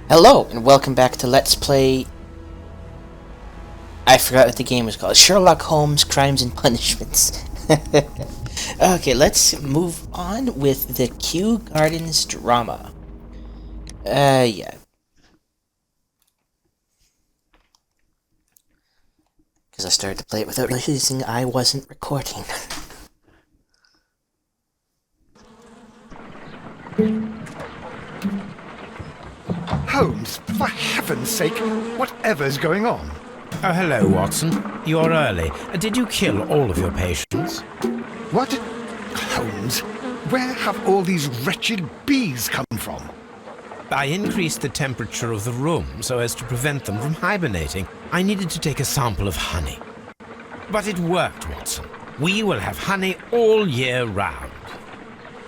Hello, and welcome back to Let's Play... I forgot what the game was called. Sherlock Holmes, Crimes and Punishments. Okay, let's move on with the Kew Gardens drama. Yeah. Because I started to play it without realizing I wasn't recording. Holmes, for heaven's sake, whatever's going on? Oh, hello, Watson. You're early. Did you kill all of your patients? What? Holmes, where have all these wretched bees come from? I increased the temperature of the room so as to prevent them from hibernating. I needed to take a sample of honey. But it worked, Watson. We will have honey all year round.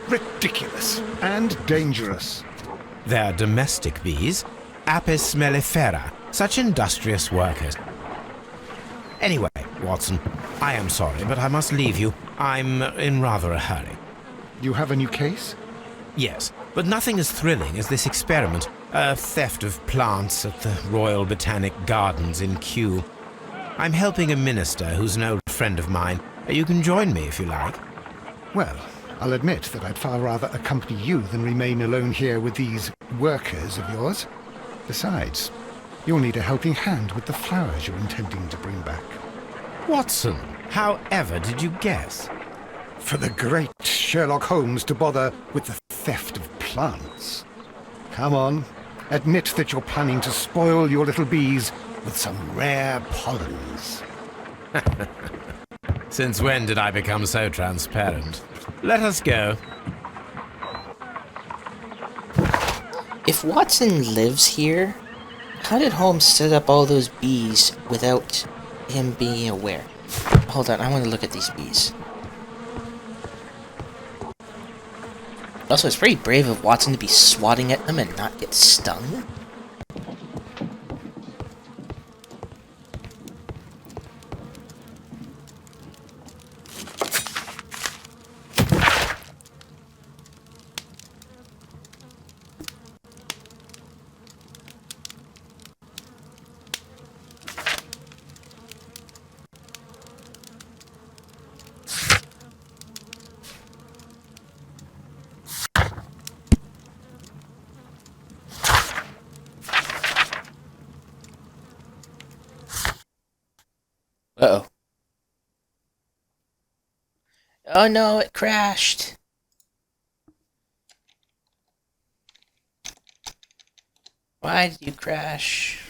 Ridiculous and dangerous. They're domestic bees, Apis mellifera, such industrious workers. Anyway, Watson, I am sorry, but I must leave you. I'm in rather a hurry. You have a new case? Yes, but nothing as thrilling as this experiment. A theft of plants at the Royal Botanic Gardens in Kew. I'm helping a minister who's an old friend of mine. You can join me if you like. Well, I'll admit that I'd far rather accompany you than remain alone here with these workers of yours. Besides, you'll need a helping hand with the flowers you're intending to bring back. Watson, however did you guess? For the great Sherlock Holmes to bother with the theft of plants. Come on, admit that you're planning to spoil your little bees with some rare pollens. Since when did I become so transparent? Let us go. If Watson lives here, how did Holmes set up all those bees without him being aware? Hold on, I want to look at these bees. Also, it's pretty brave of Watson to be swatting at them and not get stung. Uh-oh. Oh no, it crashed. Why did you crash?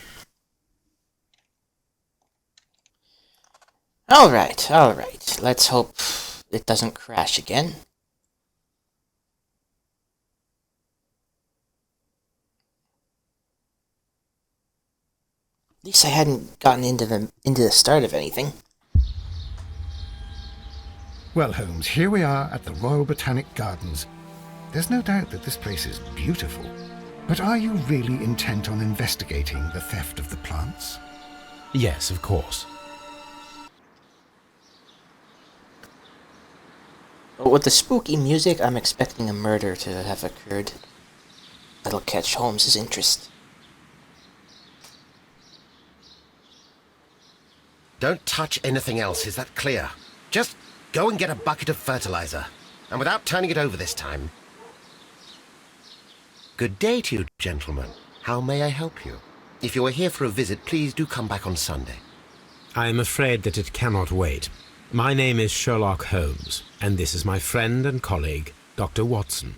Alright, alright. Let's hope it doesn't crash again. At least I hadn't gotten into the start of anything. Well, Holmes, here we are at the Royal Botanic Gardens. There's no doubt that this place is beautiful. But are you really intent on investigating the theft of the plants? Yes, of course. But with the spooky music, I'm expecting a murder to have occurred. That'll catch Holmes's interest. Don't touch anything else, is that clear? Just go and get a bucket of fertilizer. And without turning it over this time. Good day to you, gentlemen. How may I help you? If you are here for a visit, please do come back on Sunday. I am afraid that it cannot wait. My name is Sherlock Holmes, and this is my friend and colleague, Dr. Watson.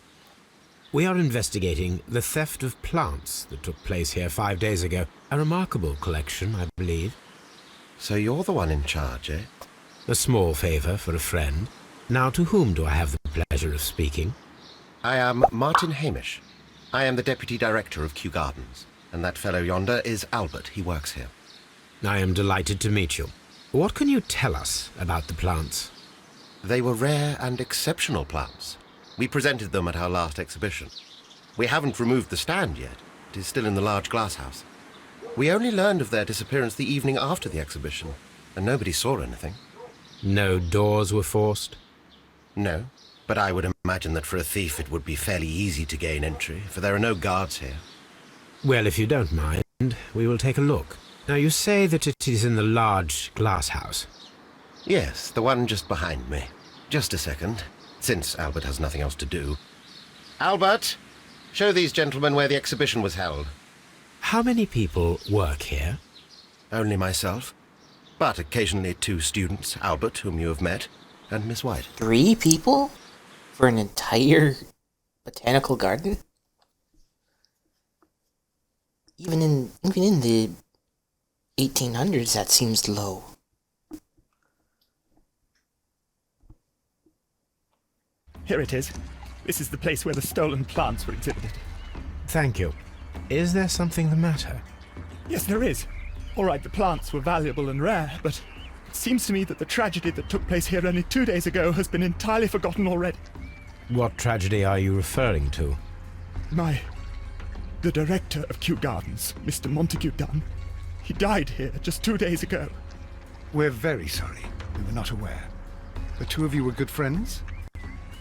We are investigating the theft of plants that took place here 5 days ago. A remarkable collection, I believe. So you're the one in charge, eh? A small favour for a friend. Now, to whom do I have the pleasure of speaking? I am Martin Hamish. I am the Deputy Director of Kew Gardens. And that fellow yonder is Albert. He works here. I am delighted to meet you. What can you tell us about the plants? They were rare and exceptional plants. We presented them at our last exhibition. We haven't removed the stand yet. It is still in the large glass house. We only learned of their disappearance the evening after the exhibition, and nobody saw anything. No doors were forced? No, but I would imagine that for a thief it would be fairly easy to gain entry, for there are no guards here. Well, if you don't mind, we will take a look. Now, you say that it is in the large glass house. Yes, the one just behind me. Just a second, since Albert has nothing else to do. Albert, show these gentlemen where the exhibition was held. How many people work here? Only myself, but occasionally 2 students, Albert, whom you have met, and Miss White. 3 people? For an entire botanical garden? Even in the 1800s, that seems low. Here it is. This is the place where the stolen plants were exhibited. Thank you. Is there something the matter? Yes, there is. All right, the plants were valuable and rare, but it seems to me that the tragedy that took place here only 2 days ago has been entirely forgotten already. What tragedy are you referring to? The director of Kew Gardens, Mr. Montague Dunn, he died here just 2 days ago. We're very sorry. We were not aware. The 2 of you were good friends?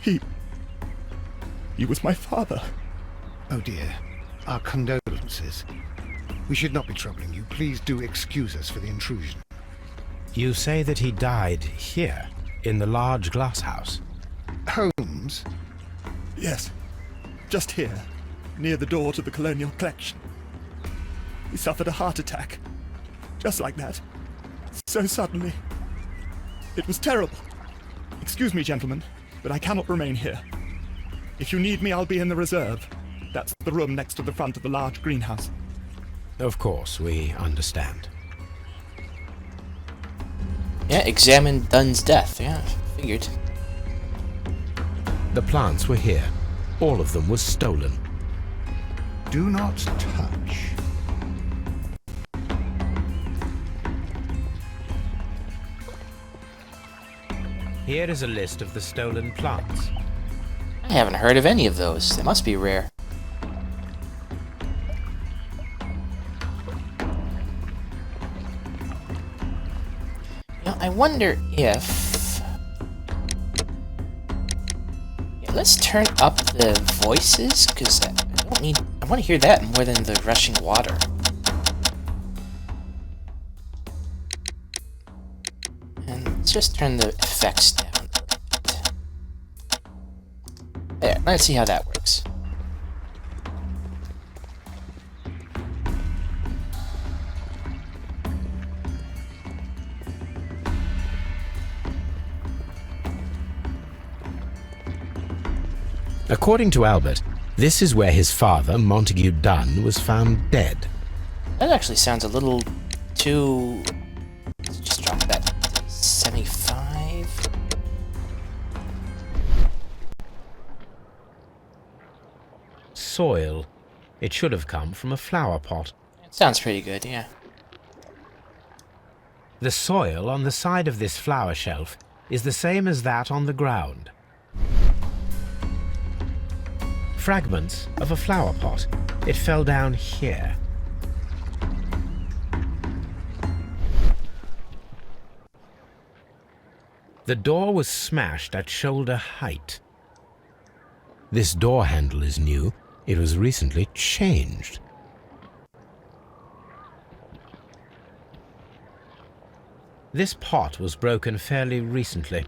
He was my father. Oh dear. Our condolences. We should not be troubling you. Please do excuse us for the intrusion. You say that he died here, in the large glass house. Holmes? Yes, just here, near the door to the colonial collection. He suffered a heart attack. Just like that. So suddenly. It was terrible. Excuse me, gentlemen, but I cannot remain here. If you need me, I'll be in the reserve. That's the room next to the front of the large greenhouse. Of course, we understand. Yeah, examine Dunn's death. Yeah, figured. The plants were here. All of them was stolen. Do not touch. Here is a list of the stolen plants. I haven't heard of any of those. They must be rare. You know, I wonder if... Yeah, let's turn up the voices, because I want to hear that more than the rushing water. And let's just turn the effects down a little bit. There, let's see how that works. According to Albert, this is where his father, Montague Dunn, was found dead. That actually sounds a little too... Let's just drop that to 75. Soil. It should have come from a flower pot. It sounds pretty good, yeah. The soil on the side of this flower shelf is the same as that on the ground. Fragments of a flower pot. It fell down here. The door was smashed at shoulder height. This door handle is new. It was recently changed. This pot was broken fairly recently.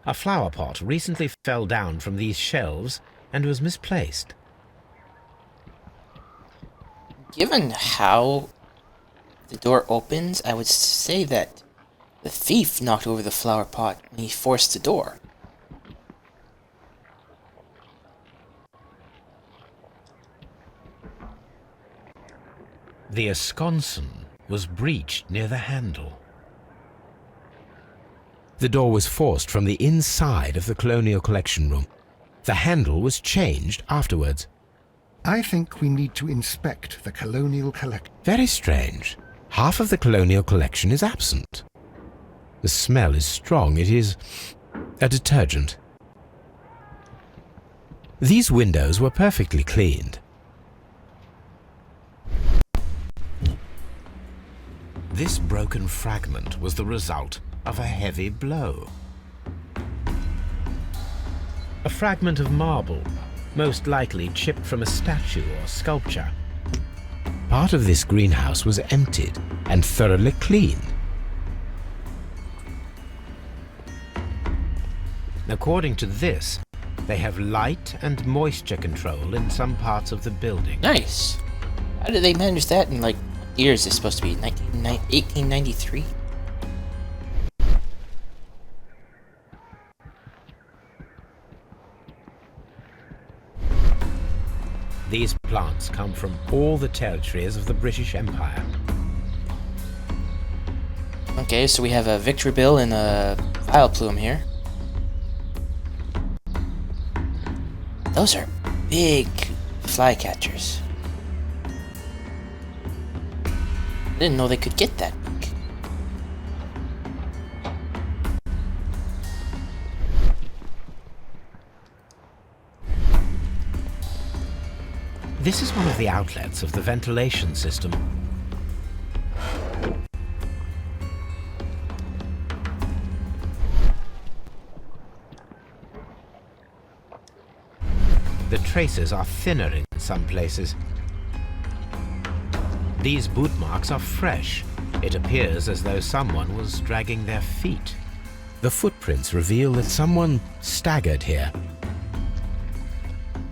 A flower pot recently fell down from these shelves and was misplaced. Given how the door opens, I would say that the thief knocked over the flower pot when he forced the door. The esconson was breached near the handle. The door was forced from the inside of the Colonial Collection room. The handle was changed afterwards. I think we need to inspect the Colonial Collection. Very strange. Half of the Colonial Collection is absent. The smell is strong. It is a detergent. These windows were perfectly cleaned. This broken fragment was the result of a heavy blow. A fragment of marble most likely chipped from a statue or sculpture. Part of this greenhouse was emptied and thoroughly cleaned. According to this, they have light and moisture control in some parts of the building. Nice. How did they manage that in, like, what year is this supposed to be? 1893? These plants come from all the territories of the British Empire. Okay, so we have a victory bill and a vile plume here. Those are big flycatchers. I didn't know they could get that big. This is one of the outlets of the ventilation system. The traces are thinner in some places. These boot marks are fresh. It appears as though someone was dragging their feet. The footprints reveal that someone staggered here.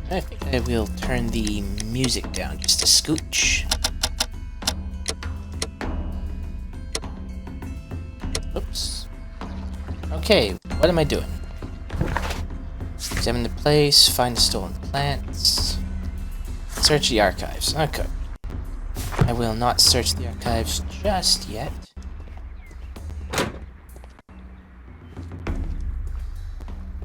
I think I will turn the music down just a scooch. Oops. Okay, what am I doing? Examine the place, find the stolen plants. Search the archives. Okay. I will not search the archives just yet.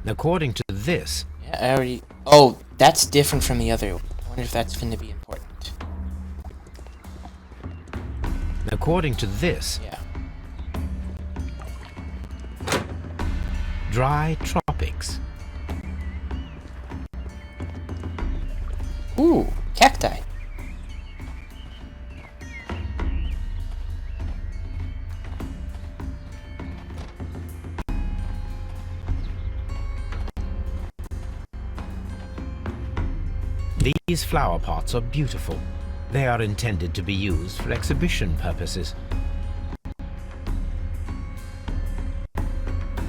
According to this, Yeah, I already... Oh, that's different from the other one. I wonder if that's going to be important. according to this, Yeah. dry tropics. Ooh, cacti. These flower pots are beautiful. They are intended to be used for exhibition purposes.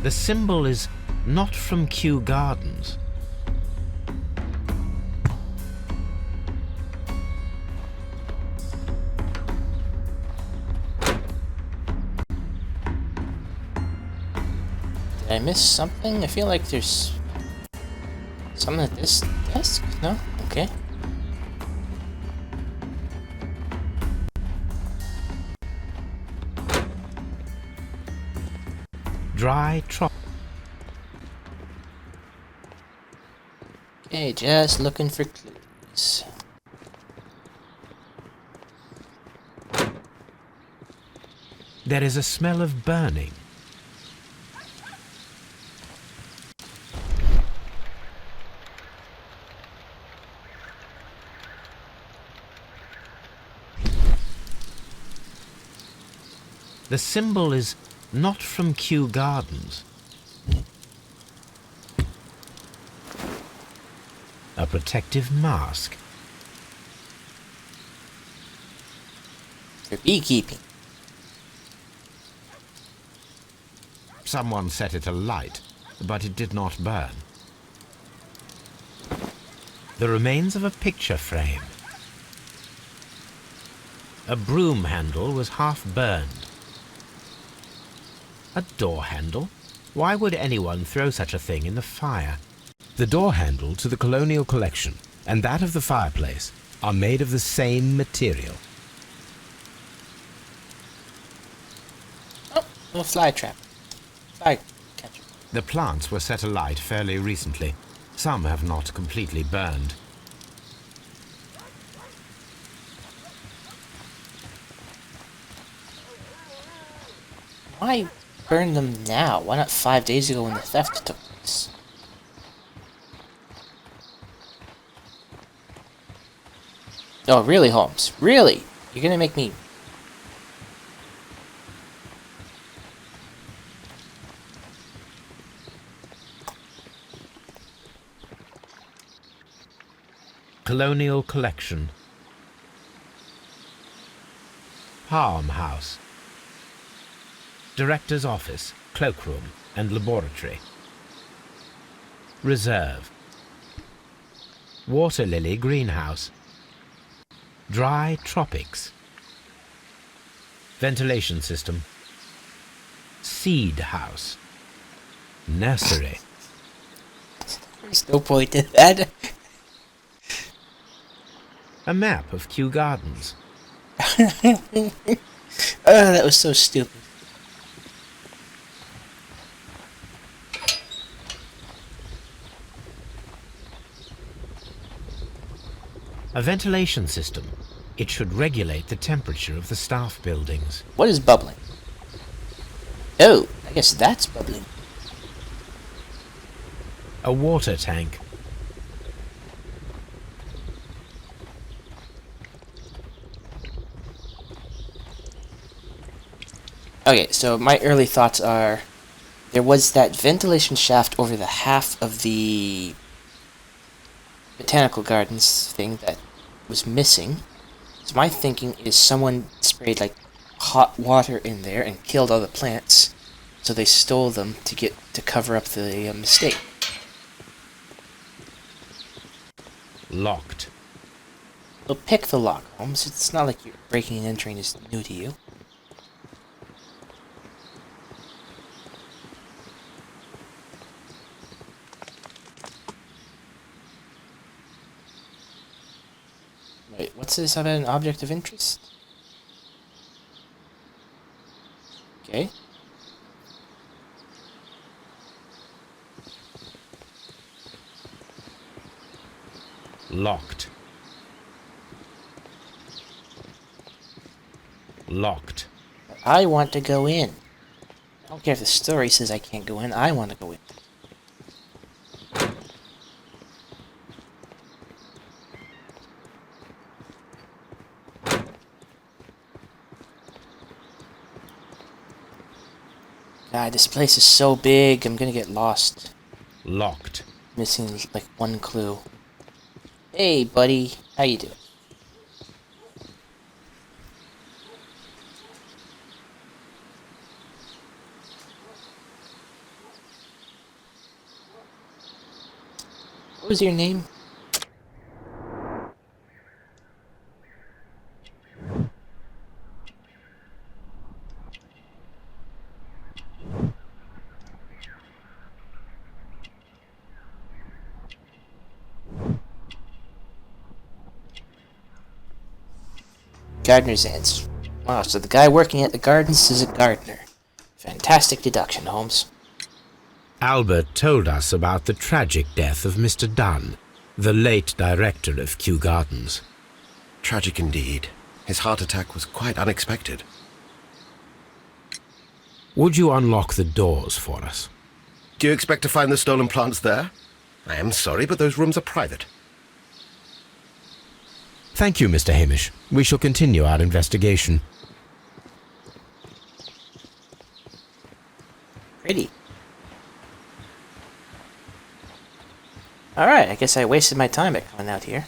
The symbol is not from Kew Gardens. Did I miss something? I feel like there's something at this desk? No? Okay. Dry trop. Okay, just looking for clues. There is a smell of burning. The symbol is not from Kew Gardens. A protective mask. For beekeeping. Someone set it alight, but it did not burn. The remains of a picture frame. A broom handle was half burned. A door handle? Why would anyone throw such a thing in the fire? The door handle to the colonial collection and that of the fireplace are made of the same material. Oh, a fly trap. Fly catcher. The plants were set alight fairly recently. Some have not completely burned. Why burn them now? Why not 5 days ago when the theft took place? Oh, really, Holmes? Really? You're gonna make me... colonial collection. Palm House. Director's office, cloakroom, and laboratory. Reserve. Water lily greenhouse. Dry tropics. Ventilation system. Seed house. Nursery. There's no point in that. A map of Kew Gardens. Oh, that was so stupid. A ventilation system. It should regulate the temperature of the staff buildings. What is bubbling? Oh, I guess that's bubbling. A water tank. Okay, so my early thoughts are there was that ventilation shaft over the half of the botanical gardens thing that was missing. So my thinking is someone sprayed like hot water in there and killed all the plants, so they stole them to cover up the mistake. Locked. Well, pick the lock, Holmes. It's not like you're breaking and entering is new to you. Wait, what's this about an object of interest? Okay. Locked. Locked. I want to go in. I don't care if the story says I can't go in. I want to go in. God, this place is so big, I'm gonna get lost. Locked. Missing, like, one clue. Hey, buddy. How you doing? What was your name? Gardener's ants. Wow, so the guy working at the gardens is a gardener. Fantastic deduction, Holmes. Albert told us about the tragic death of Mr. Dunn, the late director of Kew Gardens. Tragic indeed. His heart attack was quite unexpected. Would you unlock the doors for us? Do you expect to find the stolen plants there? I am sorry, but those rooms are private. Thank you, Mr. Hamish. We shall continue our investigation. Pretty. Alright, I guess I wasted my time at coming out here.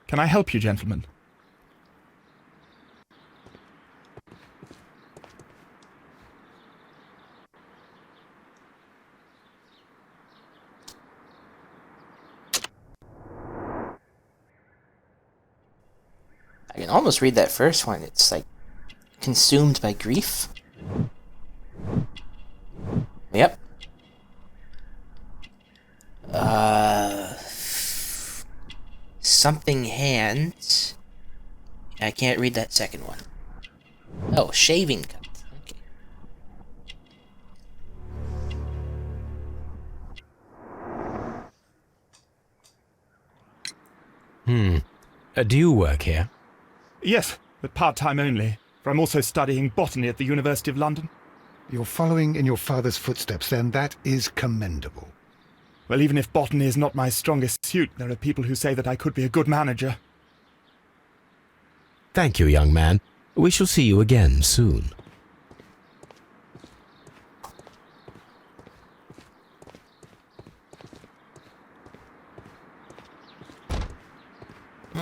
Can I help you, gentlemen? I can almost read that first one. It's like consumed by grief. Yep. Something hands. I can't read that second one. Oh, shaving cut. Okay. Do you work here? Yes, but part-time only, for I'm also studying botany at the University of London. You're following in your father's footsteps, then. That is commendable. Well, even if botany is not my strongest suit, there are people who say that I could be a good manager. Thank you, young man. We shall see you again soon.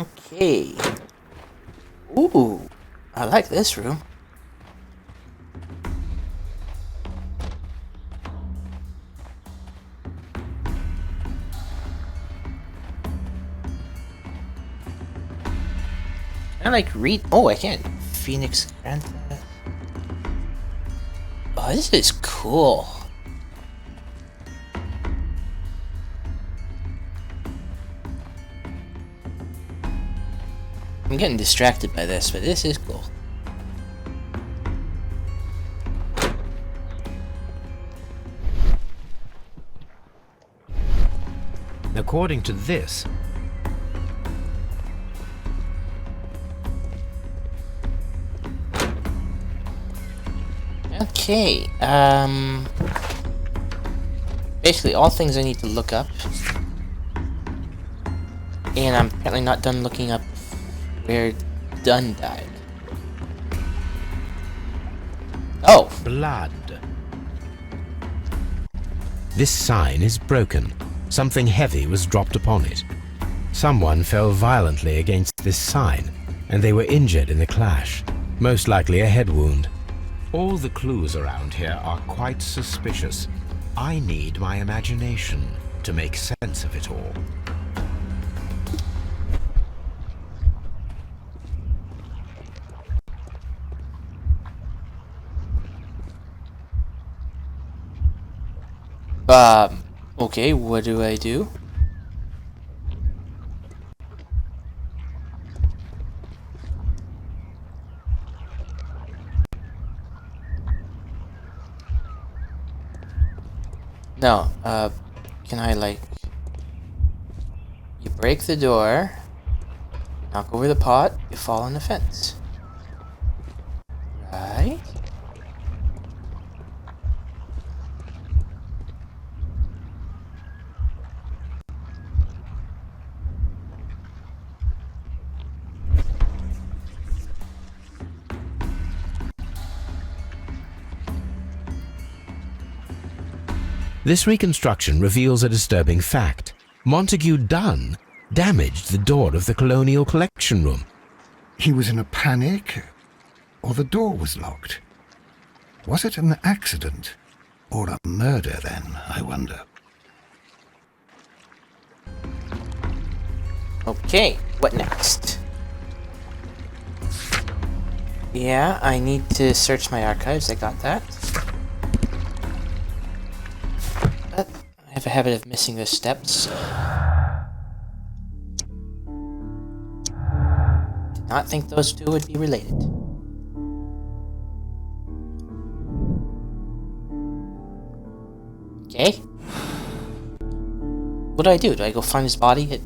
Okay. Ooh, I like this room. I like read. Oh, I can't. Phoenix Grant. Oh, this is cool. I'm getting distracted by this, but this is cool. According to this, Okay, basically all things I need to look up. And I'm apparently not done looking up where Dunn died. Oh! blood. This sign is broken. Something heavy was dropped upon it. Someone fell violently against this sign, and they were injured in the clash, most likely a head wound. All the clues around here are quite suspicious. I need my imagination to make sense of it all. Okay, what do I do? No, can I, like... You break the door, knock over the pot, you fall on the fence. Right? This reconstruction reveals a disturbing fact. Montague Dunn damaged the door of the Colonial Collection Room. He was in a panic, or the door was locked. Was it an accident, or a murder then, I wonder? Okay, what next? Yeah, I need to search my archives, I got that. But I have a habit of missing those steps. Did not think those two would be related. Okay. What do I do? Do I go find his body at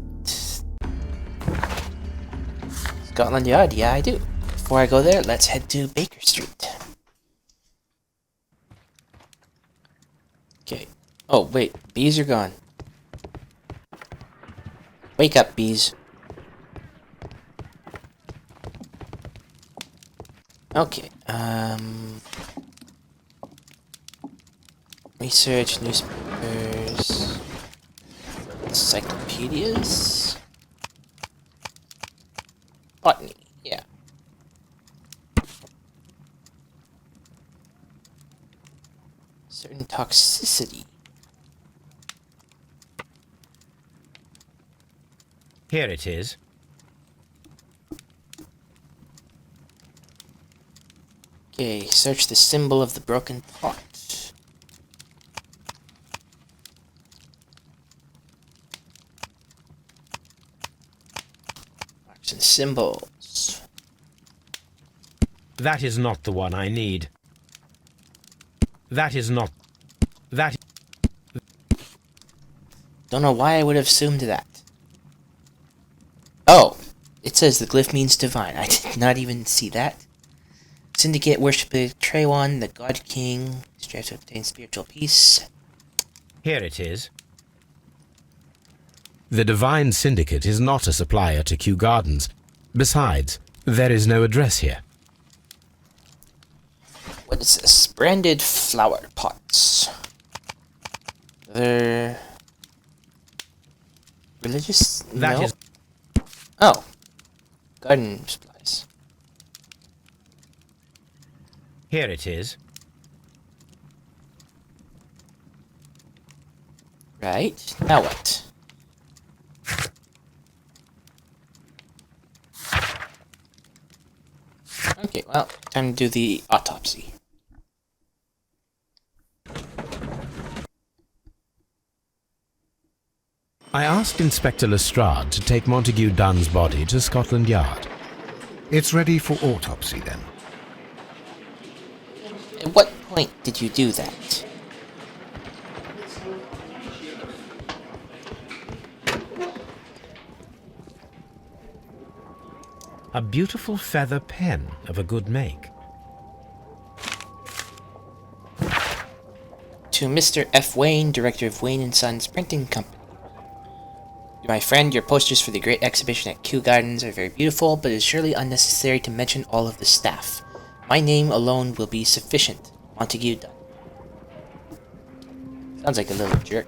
Scotland Yard? Yeah, I do. Before I go there, let's head to Baker Street. Okay. Oh, wait. Bees are gone. Wake up, bees. Okay, research, newspapers, encyclopedias, botany, yeah. Certain toxicity. Here it is. Okay, search the symbol of the broken pot. Marks and symbols. That is not the one I need. That is not... That... Don't know why I would have assumed that. Oh, it says the glyph means divine. I did not even see that. Syndicate worship the Tricondon, the God King, strive to obtain spiritual peace. Here it is. The Divine Syndicate is not a supplier to Kew Gardens. Besides, there is no address here. What is this? Branded flower pots. They're religious? That No. is... Oh, garden supplies. Here it is. Right. Now what? Okay, well, time to do the autopsy. I asked Inspector Lestrade to take Montague Dunn's body to Scotland Yard. It's ready for autopsy then. At what point did you do that? A beautiful feather pen of a good make. To Mr. F. Wayne, Director of Wayne & Sons Printing Company. My friend, your posters for the great exhibition at Kew Gardens are very beautiful, but it is surely unnecessary to mention all of the staff. My name alone will be sufficient. Montague Dunn. Sounds like a little jerk.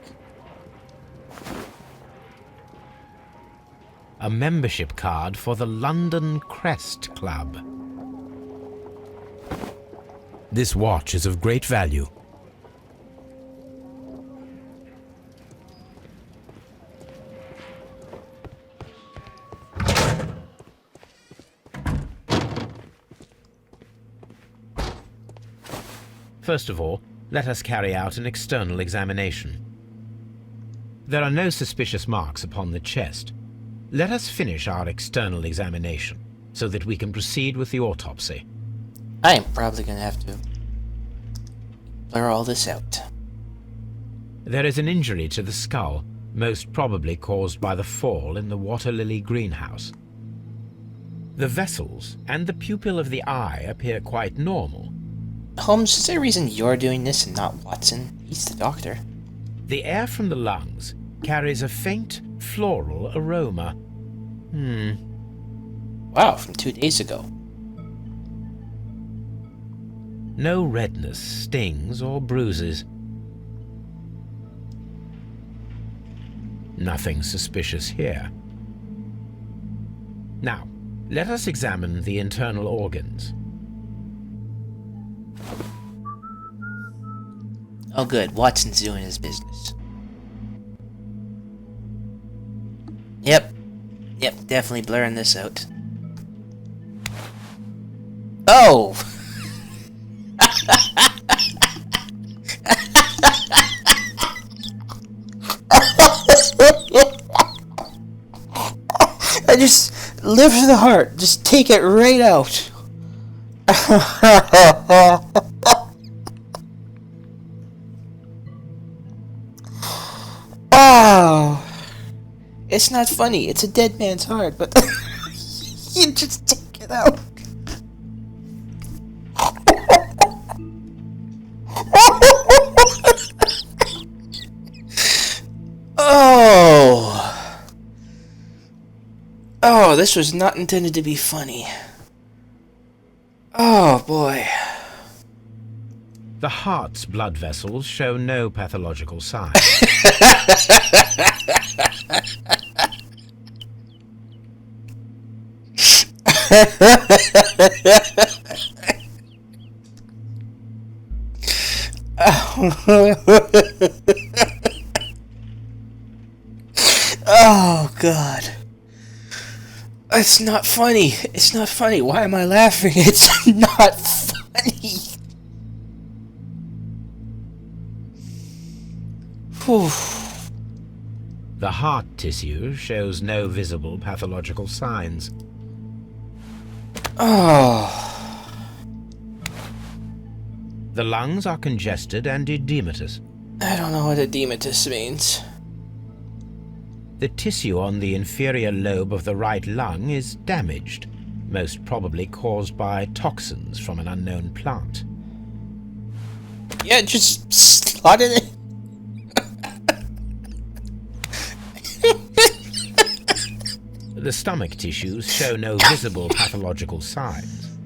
A membership card for the London Crest Club. This watch is of great value. First of all, let us carry out an external examination. There are no suspicious marks upon the chest. Let us finish our external examination, so that we can proceed with the autopsy. I am probably going to have to blur all this out. There is an injury to the skull, most probably caused by the fall in the water lily greenhouse. The vessels and the pupil of the eye appear quite normal. Holmes, is there a reason you're doing this and not Watson? He's the doctor. The air from the lungs carries a faint floral aroma. Wow, from 2 days ago. No redness, stings, or bruises. Nothing suspicious here. Now, let us examine the internal organs. Oh good, Watson's doing his business. Yep, definitely blurring this out. Oh! I just live for the heart. Just take it right out. Oh, it's not funny. It's a dead man's heart, but you just take it out. Oh, this was not intended to be funny. Oh, boy. The heart's blood vessels show no pathological sign. Oh, God. It's not funny. It's not funny. Why am I laughing? It's not funny. Whew. The heart tissue shows no visible pathological signs. Oh. The lungs are congested and edematous. I don't know what edematous means. The tissue on the inferior lobe of the right lung is damaged, most probably caused by toxins from an unknown plant. Yeah, just slot it in. The stomach tissues show no visible pathological signs.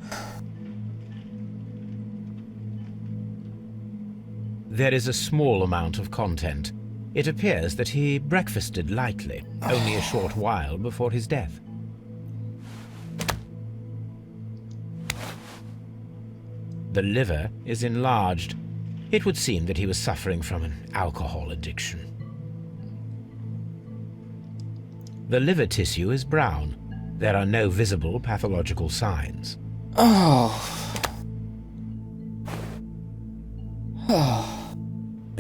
There is a small amount of content. It appears that he breakfasted lightly, only a short while before his death. The liver is enlarged. It would seem that he was suffering from an alcohol addiction. The liver tissue is brown. There are no visible pathological signs. My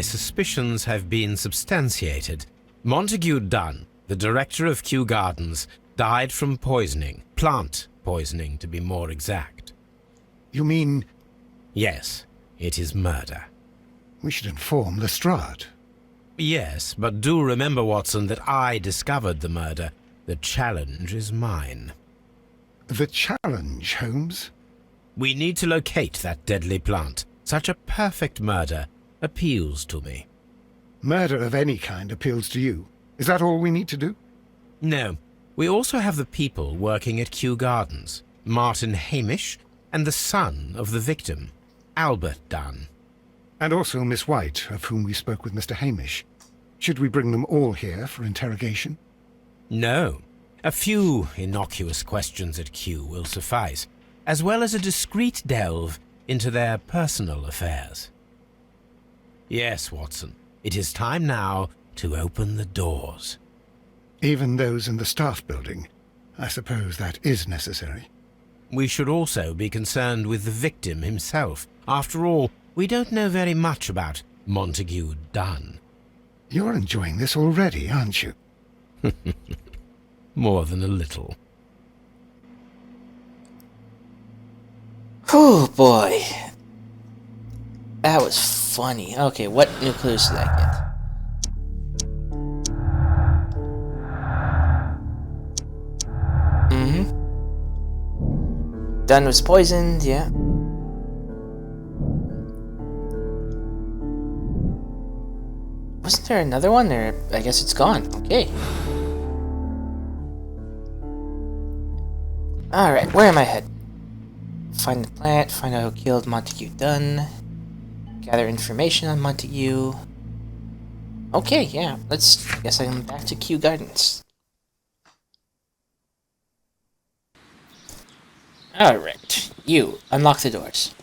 suspicions have been substantiated. Montague Dunn, the director of Kew Gardens, died from poisoning. Plant poisoning, to be more exact. You mean Yes, it is murder. we should inform Lestrade? Yes, but do remember, Watson, that I discovered the murder. The challenge is mine. The challenge, Holmes? We need to locate that deadly plant. Such a perfect murder appeals to me. Murder of any kind appeals to you. Is that all we need to do? No, we also have the people working at Kew Gardens. Martin Hamish and the son of the victim, Albert Dunn. And also Miss White, of whom we spoke with Mr. Hamish. Should we bring them all here for interrogation? No, a few innocuous questions at Kew will suffice, as well as a discreet delve into their personal affairs. Yes, Watson, it is time now to open the doors. Even those in the staff building. I suppose that is necessary. We should also be concerned with the victim himself. After all, we don't know very much about Montague Dunn. You're enjoying this already, aren't you? More than a little. Oh boy. That was funny. Okay, what new clues did I get? Dunn was poisoned, yeah. Wasn't there another one? Or I guess it's gone. Okay. Alright, where am I headed? Find the plant, find out who killed Montague Dunn, gather information on Montague. Okay, yeah, guess I'm back to Kew Gardens. Alright, you, unlock the doors.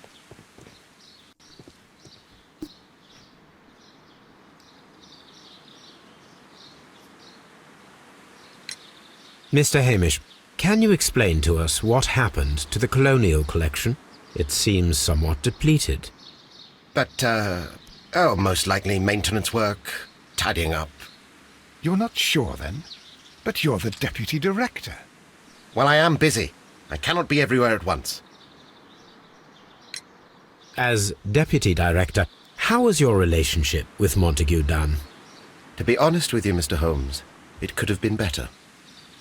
Mr. Hamish, can you explain to us what happened to the colonial collection? It seems somewhat depleted. But, most likely maintenance work, tidying up. You're not sure, then? But you're the deputy director. Well, I am busy. I cannot be everywhere at once. As deputy director, how was your relationship with Montague Dunn? To be honest with you, Mr. Holmes, it could have been better.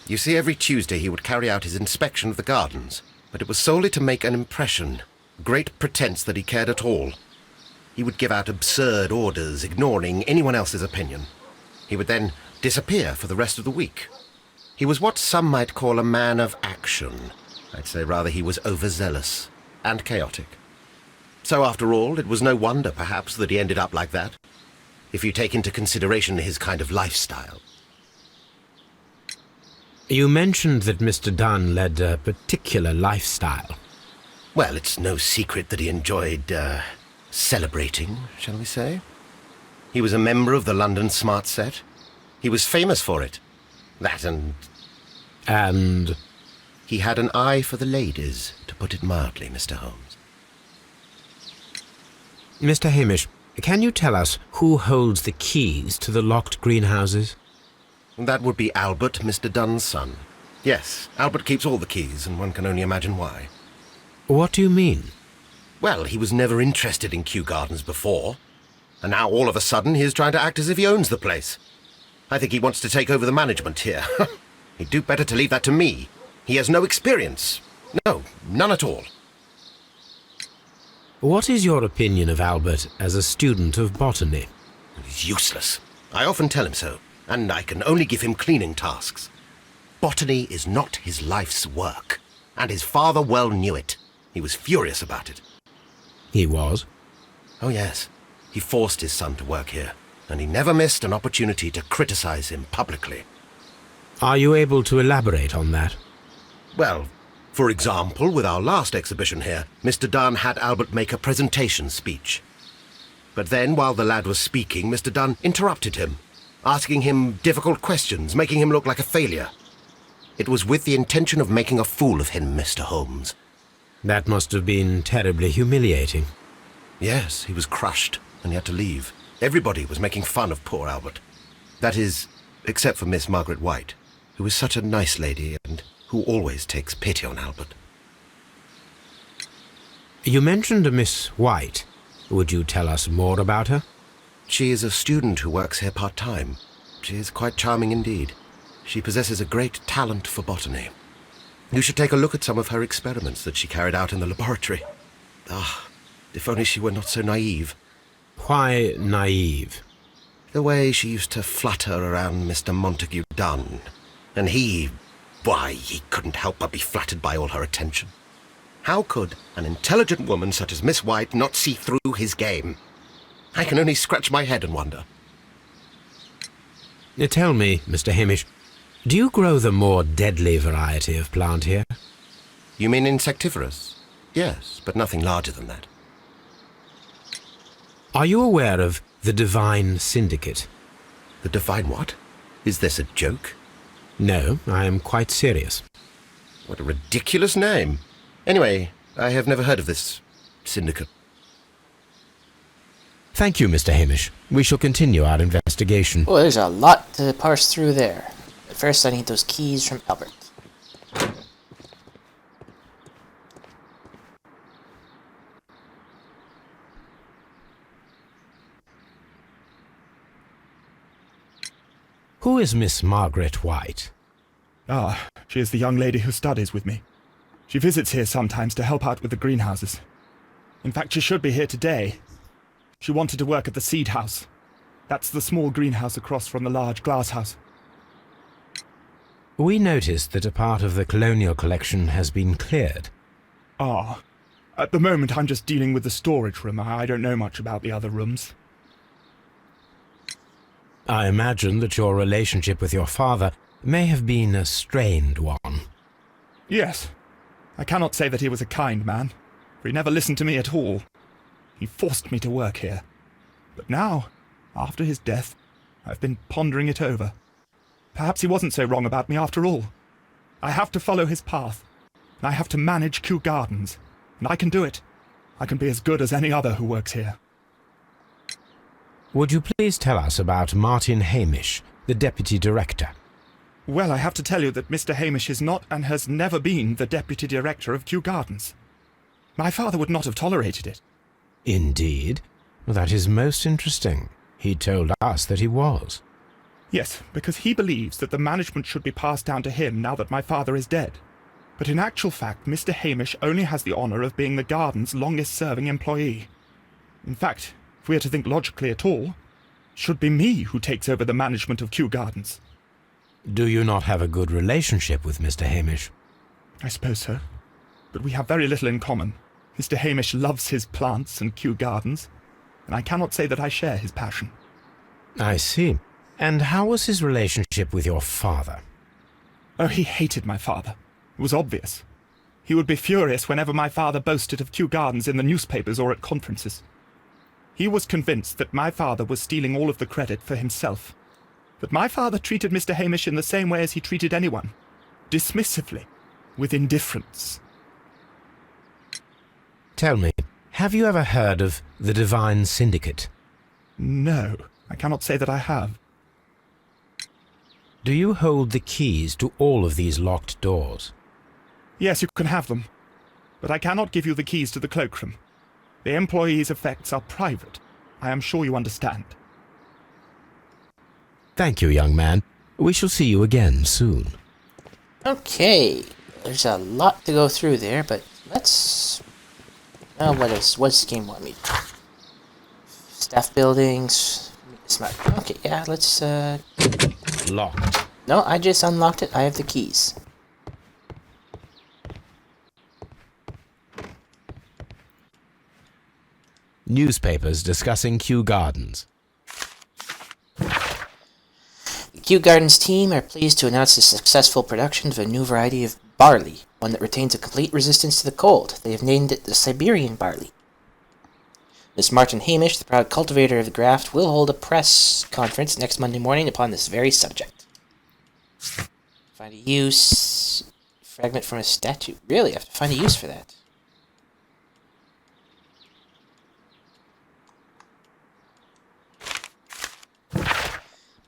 You see, every Tuesday he would carry out his inspection of the gardens, but it was solely to make an impression, great pretense that he cared at all. He would give out absurd orders, ignoring anyone else's opinion. He would then disappear for the rest of the week. He was what some might call a man of action. I'd say rather he was overzealous and chaotic. So after all, it was no wonder, perhaps, that he ended up like that, if you take into consideration his kind of lifestyle. You mentioned that Mr. Dunn led a particular lifestyle. Well, it's no secret that he enjoyed, celebrating, shall we say? He was a member of the London Smart Set. He was famous for it. That and... And... He had an eye for the ladies, to put it mildly, Mr. Holmes. Mr. Hamish, can you tell us who holds the keys to the locked greenhouses? That would be Albert, Mr. Dunn's son. Yes, Albert keeps all the keys, and one can only imagine why. What do you mean? Well, he was never interested in Kew Gardens before, and now all of a sudden he is trying to act as if he owns the place. I think he wants to take over the management here. He'd do better to leave that to me. He has no experience. No, none at all. What is your opinion of Albert as a student of botany? He's useless. I often tell him so, and I can only give him cleaning tasks. Botany is not his life's work, and his father well knew it. He was furious about it. He was? Oh, yes. He forced his son to work here, and he never missed an opportunity to criticize him publicly. Are you able to elaborate on that? Well, For example, with our last exhibition here, Mr. Dunn had Albert make a presentation speech. But then, while the lad was speaking, Mr. Dunn interrupted him, asking him difficult questions, making him look like a failure. It was with the intention of making a fool of him, Mr. Holmes. That must have been terribly humiliating. Yes, he was crushed, and he had to leave. Everybody was making fun of poor Albert. That is, except for Miss Margaret White, who is such a nice lady and who always takes pity on Albert. You mentioned a Miss White. Would you tell us more about her? She is a student who works here part-time. She is quite charming indeed. She possesses a great talent for botany. You should take a look at some of her experiments that she carried out in the laboratory. Ah, if only she were not so naive. Why naive? The way she used to flutter around Mr. Montague Dunn. And why, he couldn't help but be flattered by all her attention. How could an intelligent woman such as Miss White not see through his game? I can only scratch my head and wonder. Tell me, Mr. Hamish, do you grow the more deadly variety of plant here? You mean insectivorous? Yes, but nothing larger than that. Are you aware of the Divine Syndicate? The Divine what? Is this a joke? No, I am quite serious. What a ridiculous name. Anyway, I have never heard of this syndicate. Thank you, Mr. Hamish. We shall continue our investigation. Oh, there's a lot to parse through there. But first, I need those keys from Albert. Who is Miss Margaret White? Ah, she is the young lady who studies with me. She visits here sometimes to help out with the greenhouses. In fact, she should be here today. She wanted to work at the seed house. That's the small greenhouse across from the large glass house. We noticed that a part of the colonial collection has been cleared. Ah, at the moment I'm just dealing with the storage room. I don't know much about the other rooms. I imagine that your relationship with your father may have been a strained one. Yes. I cannot say that he was a kind man, for he never listened to me at all. He forced me to work here. But now, after his death, I've been pondering it over. Perhaps he wasn't so wrong about me after all. I have to follow his path, and I have to manage Kew Gardens, and I can do it. I can be as good as any other who works here. Would you please tell us about Martin Hamish, the deputy director? Well, I have to tell you that Mr. Hamish is not and has never been the deputy director of Kew Gardens. My father would not have tolerated it. Indeed? That is most interesting. He told us that he was. Yes, because he believes that the management should be passed down to him now that my father is dead. But in actual fact, Mr. Hamish only has the honour of being the garden's longest-serving employee. In fact, if we are to think logically at all, it should be me who takes over the management of Kew Gardens. Do you not have a good relationship with Mr. Hamish? I suppose so. But we have very little in common. Mr. Hamish loves his plants and Kew Gardens, and I cannot say that I share his passion. I see. And how was his relationship with your father? Oh, he hated my father. It was obvious. He would be furious whenever my father boasted of Kew Gardens in the newspapers or at conferences. He was convinced that my father was stealing all of the credit for himself. But my father treated Mr. Hamish in the same way as he treated anyone. Dismissively. With indifference. Tell me, have you ever heard of the Divine Syndicate? No, I cannot say that I have. Do you hold the keys to all of these locked doors? Yes, you can have them. But I cannot give you the keys to the cloakroom. The employees' effects are private. I am sure you understand. Thank you, young man. We shall see you again soon. Okay, there's a lot to go through there, but let's... Oh, what's this game want me? Staff buildings... Smart. Okay, yeah, let's, Locked. No, I just unlocked it. I have the keys. Newspapers discussing Kew Gardens. The Kew Gardens team are pleased to announce the successful production of a new variety of barley, one that retains a complete resistance to the cold. They have named it the Siberian barley. Miss Martin Hamish, the proud cultivator of the graft, will hold a press conference next Monday morning upon this very subject. Find a use. Fragment from a statue. Really? I have to find a use for that.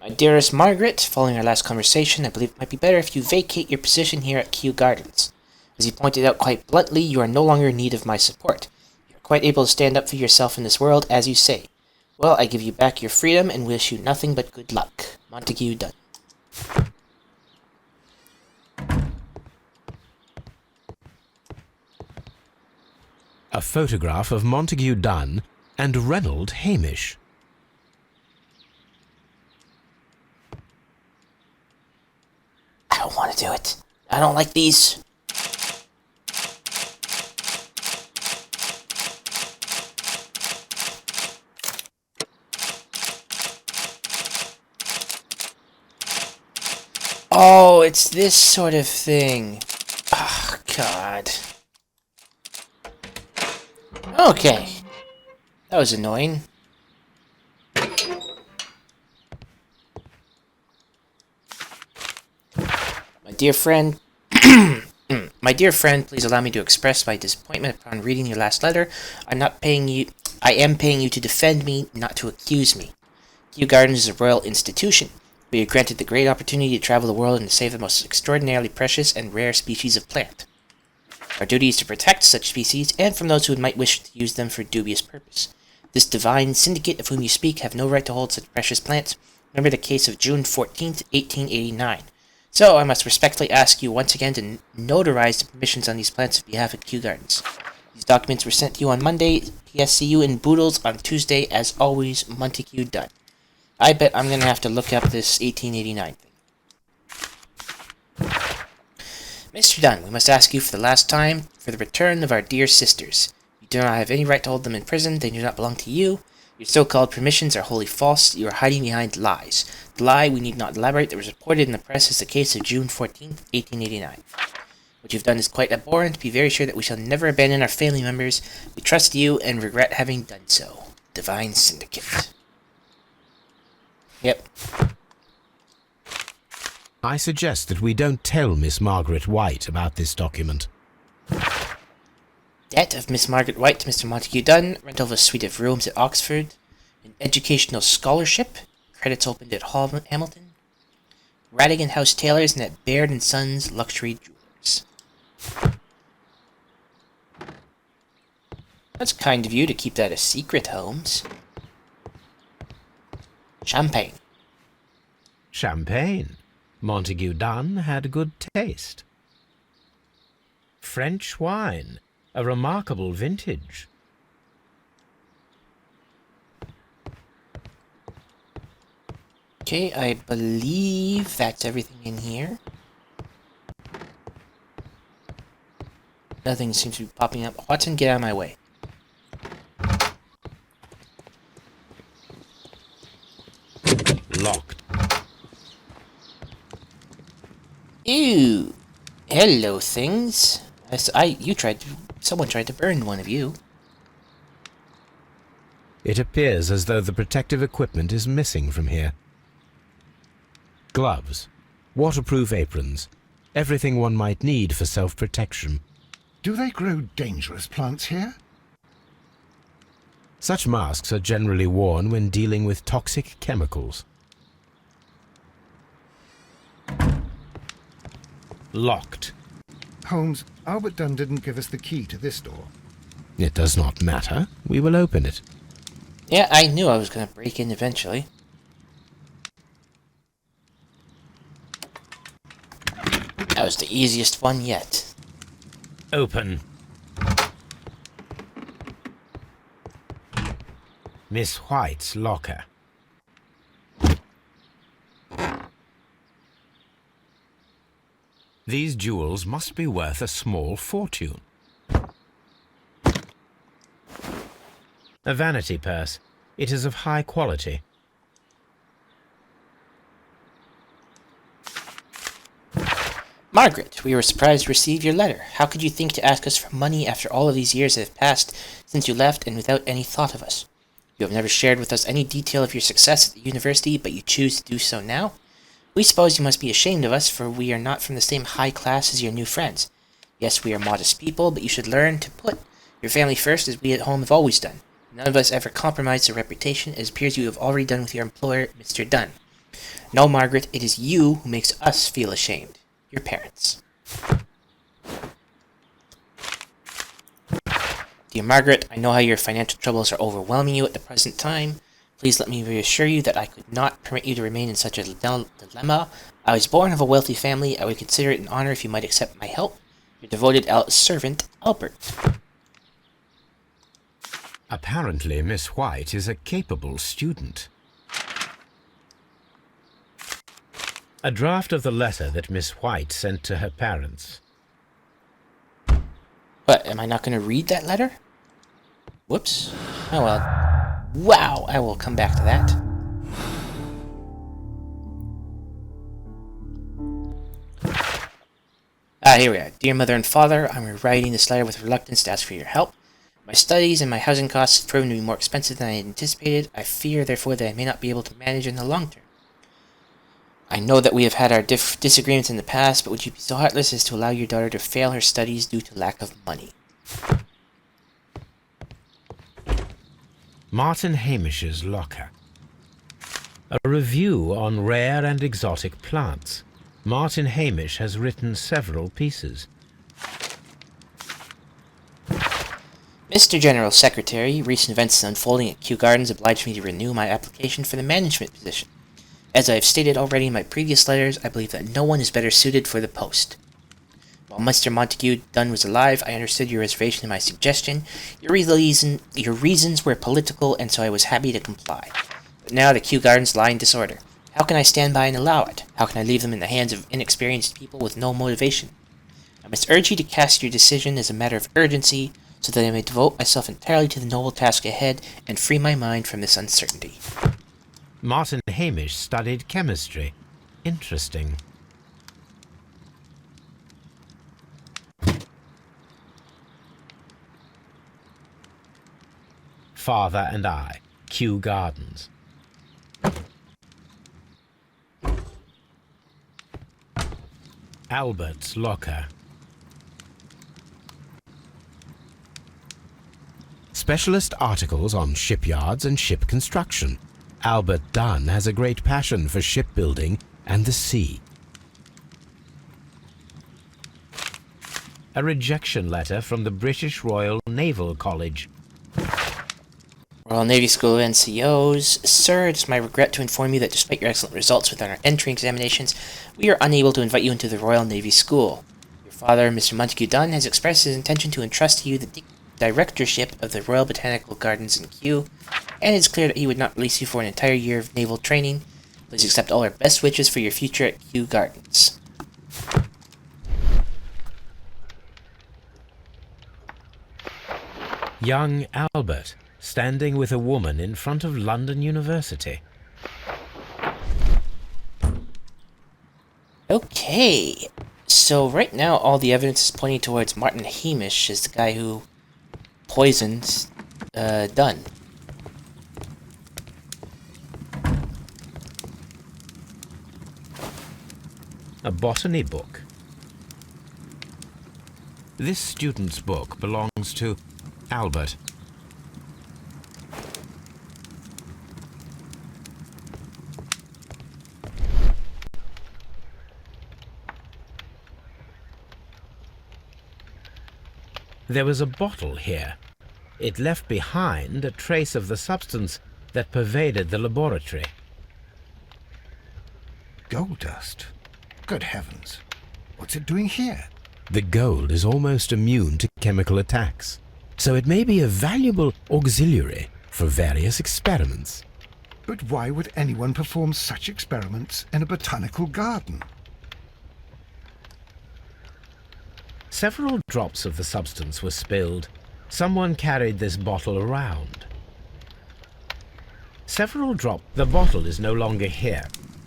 My dearest Margaret, following our last conversation, I believe it might be better if you vacate your position here at Kew Gardens. As you pointed out quite bluntly, you are no longer in need of my support. You are quite able to stand up for yourself in this world, as you say. Well, I give you back your freedom and wish you nothing but good luck. Montague Dunn. A photograph of Montague Dunn and Reynold Hamish. I don't want to do it. I don't like these. Oh, it's this sort of thing. Oh, God. Okay. That was annoying. My dear friend... My dear friend, please allow me to express my disappointment upon reading your last letter. I am paying you to defend me, not to accuse me. Kew Gardens is a royal institution. We are granted the great opportunity to travel the world and to save the most extraordinarily precious and rare species of plant. Our duty is to protect such species, and from those who might wish to use them for dubious purpose. This divine syndicate of whom you speak have no right to hold such precious plants. Remember the case of June 14th, 1889. So, I must respectfully ask you once again to notarize the permissions on these plants on behalf of Kew Gardens. These documents were sent to you on Monday, PSCU in Boodles on Tuesday, as always, Montague Dunn. I bet I'm going to have to look up this 1889 thing. Mr. Dunn, we must ask you for the last time for the return of our dear sisters. You do not have any right to hold them in prison. They do not belong to you. Your so-called permissions are wholly false. You are hiding behind lies. The lie, we need not elaborate, that was reported in the press is the case of June 14th, 1889. What you've done is quite abhorrent. Be very sure that we shall never abandon our family members. We trust you and regret having done so. Divine Syndicate. Yep. I suggest that we don't tell Miss Margaret White about this document. Debt of Miss Margaret White to Mr. Montague Dunn, rental of a suite of rooms at Oxford, an educational scholarship, credits opened at Hamilton, Radigan House Tailors and at Baird and Sons Luxury Jewelers. That's kind of you to keep that a secret, Holmes. Champagne. Champagne. Montague Dunn had good taste. French wine. A remarkable vintage. Okay, I believe that's everything in here. Nothing seems to be popping up. Watson, get out of my way. Locked. Ew. Hello, things. Someone tried to burn one of you. It appears as though the protective equipment is missing from here. Gloves, waterproof aprons, everything one might need for self-protection. Do they grow dangerous plants here? Such masks are generally worn when dealing with toxic chemicals. Locked. Holmes, Albert Dunn didn't give us the key to this door. It does not matter. We will open it. Yeah, I knew I was going to break in eventually. That was the easiest one yet. Open. Miss White's locker. These jewels must be worth a small fortune. A vanity purse. It is of high quality. Margaret, we were surprised to receive your letter. How could you think to ask us for money after all of these years that have passed since you left and without any thought of us? You have never shared with us any detail of your success at the university, but you choose to do so now? We suppose you must be ashamed of us, for we are not from the same high class as your new friends. Yes, we are modest people, but you should learn to put your family first, as we at home have always done. None of us ever compromised our reputation, as it appears you have already done with your employer, Mr. Dunn. No, Margaret, it is you who makes us feel ashamed. Your parents. Dear Margaret, I know how your financial troubles are overwhelming you at the present time. Please let me reassure you that I could not permit you to remain in such a dilemma. I was born of a wealthy family. I would consider it an honor if you might accept my help. Your devoted servant, Albert. Apparently, Miss White is a capable student. A draft of the letter that Miss White sent to her parents. What, am I not going to read that letter? Whoops. Oh well. Wow, I will come back to that. Here we are. Dear Mother and Father, I'm writing this letter with reluctance to ask for your help. My studies and my housing costs have proven to be more expensive than I had anticipated. I fear, therefore, that I may not be able to manage in the long term. I know that we have had our disagreements in the past, but would you be so heartless as to allow your daughter to fail her studies due to lack of money? Martin Hamish's locker. A review on rare and exotic plants. Martin Hamish has written several pieces. Mr. General Secretary, recent events unfolding at Kew Gardens obliged me to renew my application for the management position. As I have stated already in my previous letters, I believe that no one is better suited for the post. While Mr. Montague Dunn was alive, I understood your reservation and my suggestion. Your reasons were political, and so I was happy to comply. But now the Kew Gardens lie in disorder. How can I stand by and allow it? How can I leave them in the hands of inexperienced people with no motivation? I must urge you to cast your decision as a matter of urgency, so that I may devote myself entirely to the noble task ahead and free my mind from this uncertainty. Martin Hamish studied chemistry. Interesting. Father and I, Kew Gardens. Albert's locker. Specialist articles on shipyards and ship construction. Albert Dunn has a great passion for shipbuilding and the sea. A rejection letter from the British Royal Naval College. Royal Navy School of NCOs. Sir, it is my regret to inform you that despite your excellent results within our entry examinations, we are unable to invite you into the Royal Navy School. Your father, Mr. Montague Dunn, has expressed his intention to entrust to you the directorship of the Royal Botanical Gardens in Kew, and it is clear that he would not release you for an entire year of naval training. Please accept all our best wishes for your future at Kew Gardens. Young Albert, standing with a woman in front of London University. Okay, so right now all the evidence is pointing towards Martin Hamish as the guy who poisoned Dunn. A botany book. This student's book belongs to Albert. There was a bottle here. It left behind a trace of the substance that pervaded the laboratory. Gold dust? Good heavens. What's it doing here? The gold is almost immune to chemical attacks, so it may be a valuable auxiliary for various experiments. But why would anyone perform such experiments in a botanical garden? Several drops of the substance were spilled. Someone carried this bottle around. The bottle is no longer here,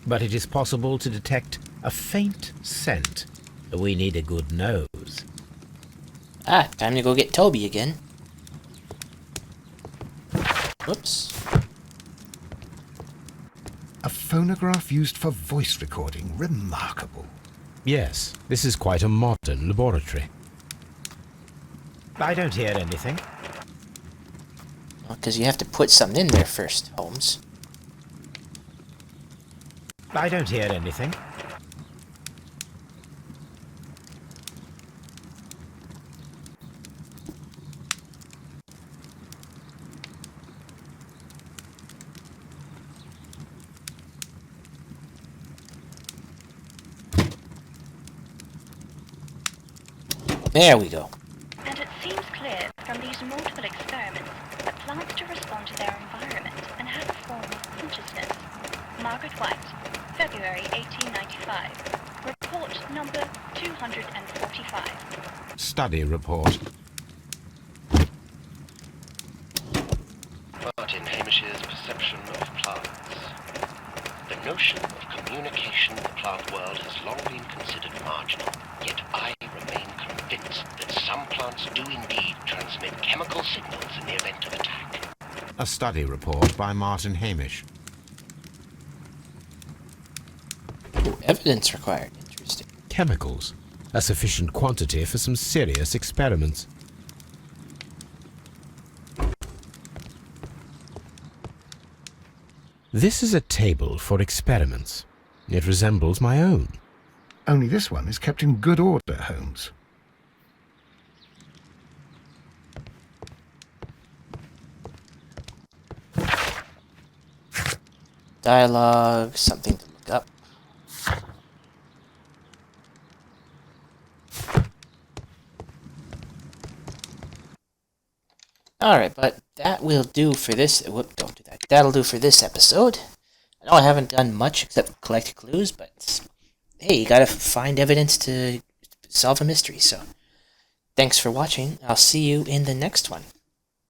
but it is possible to detect a faint scent. We need a good nose. Ah, time to go get Toby again. Whoops. A phonograph used for voice recording. Remarkable. Yes, this is quite a modern laboratory. I don't hear anything. Because you have to put something in there first, Holmes. I don't hear anything. There we go. And it seems clear from these multiple experiments that plants do respond to their environment and have a form of consciousness. Margaret White, February 1895. Report number 245. Study report. Martin Hamish's perception of plants. The notion of communication in the plant world has long been considered marginal, yet I remain convinced that some plants do indeed transmit chemical signals in the event of attack. A study report by Martin Hamish. Ooh, evidence required. Interesting. Chemicals. A sufficient quantity for some serious experiments. This is a table for experiments. It resembles my own. Only this one is kept in good order, Holmes. Dialogue, something to look up. Alright, but that will do for this. Whoop, don't do that. That'll do for this episode. I know I haven't done much except collect clues, but hey, you gotta find evidence to solve a mystery, so thanks for watching. I'll see you in the next one.